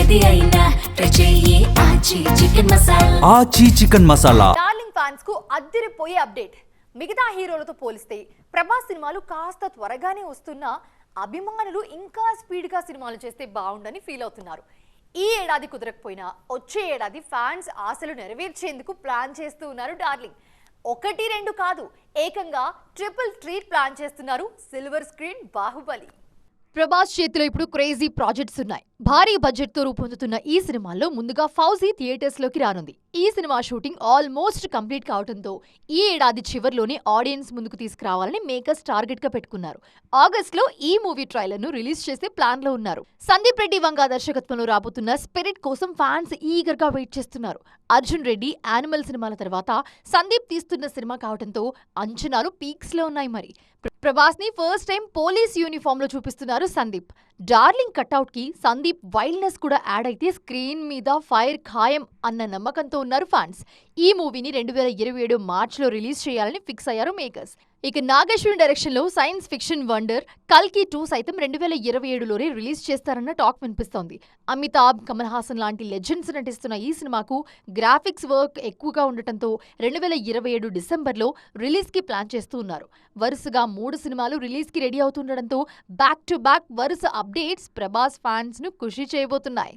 ఏది అయినా ట్రై చెయ్యి ఆచి చికెన్ మసాలా. ఆచి చికెన్ మసాలా. డార్లింగ్ ఫ్యాన్స్ కు అద్దరిపోయే అప్డేట్. మిగతా హీరోలతో పోలిస్తే ప్రభాస్ సినిమాలు కాస్త త్వరగానే వస్తున్నా అభిమానులు ఇంకా స్పీడ్ గా సినిమాలు చేస్తే బాగుండని ఫీల్ అవుతున్నారు. ఈ ఏడాది కుదరకపోయినా వచ్చే ఏడాది ఫ్యాన్స్ ఆశలు నెరవేర్చేందుకు ప్లాన్ చేస్తూ ఉన్నారు డార్లింగ్. 1-2 కాదు, ఏకంగా ట్రిపుల్ ప్లాన్ చేస్తున్నారు సిల్వర్ స్క్రీన్ బాహుబలి. ప్రభాస్ చేతిలో ఇప్పుడు క్రేజీ ప్రాజెక్ట్స్ ఉన్నాయి. భారీ బడ్జెట్ తో రూపొందుతున్న ఈ సినిమాల్లో ముందుగా ఫౌజీ థియేటర్స్ లోకి రానుంది. ఈ సినిమా షూటింగ్ ఆల్మోస్ట్ కంప్లీట్ కావడంతో ఈ ఏడాది చివర్లోనే ఆడియన్స్ ముందుకు తీసుకురావాలని మేకర్స్ టార్గెట్ గా పెట్టుకున్నారు. ఆగస్ట్ లో ఈ మూవీ ట్రైలర్ ను రిలీజ్ చేసే ప్లాన్ లో ఉన్నారు. సందీప్ రెడ్డి వంగ దర్శకత్వంలో రాబోతున్న స్పిరిట్ కోసం ఫ్యాన్స్ ఈగర్ గా వెయిట్ చేస్తున్నారు. అర్జున్ రెడ్డి యానిమల్ సినిమాల తర్వాత సందీప్ తీస్తున్న సినిమా కావడంతో అంచనాలు పీక్స్ లో ఉన్నాయి. మరి ప్రభాస్ ని ఫస్ట్ టైం పోలీస్ యూనిఫామ్ లో చూపిస్తున్నారు సందీప్. డార్లింగ్ కట్అవుట్ కి సందీప్ వైల్డ్నెస్ కూడా యాడ్ అయితే స్క్రీన్ మీద ఫైర్ ఖాయం అన్న నమ్మకంతో ఉన్నారు ఫ్యాన్స్. ఈ మూవీని 2027 మార్చిలో రిలీజ్ చేయాలని ఫిక్స్ అయ్యారు మేకర్స్. ఇక నాగేశ్వరన్ డైరెక్షన్ లో సైన్స్ ఫిక్షన్ వండర్ కల్కి 2 సైతం 2027లోనే రిలీజ్ చేస్తారన్న టాక్ వినిపిస్తోంది. అమితాబ్, కమల్ హాసన్ లాంటి లెజెండ్స్ నటిస్తున్న ఈ సినిమాకు గ్రాఫిక్స్ వర్క్ ఎక్కువగా ఉండటంతో 2027 డిసెంబర్లో రిలీజ్ కి ప్లాన్ చేస్తూ ఉన్నారు. వరుసగా 3 సినిమాలు రిలీజ్ కి రెడీ అవుతుండటంతో బ్యాక్ టు బ్యాక్ వరుస అప్డేట్స్ ప్రభాస్ ఫ్యాన్స్ ను ఖుషి చేయబోతున్నాయి.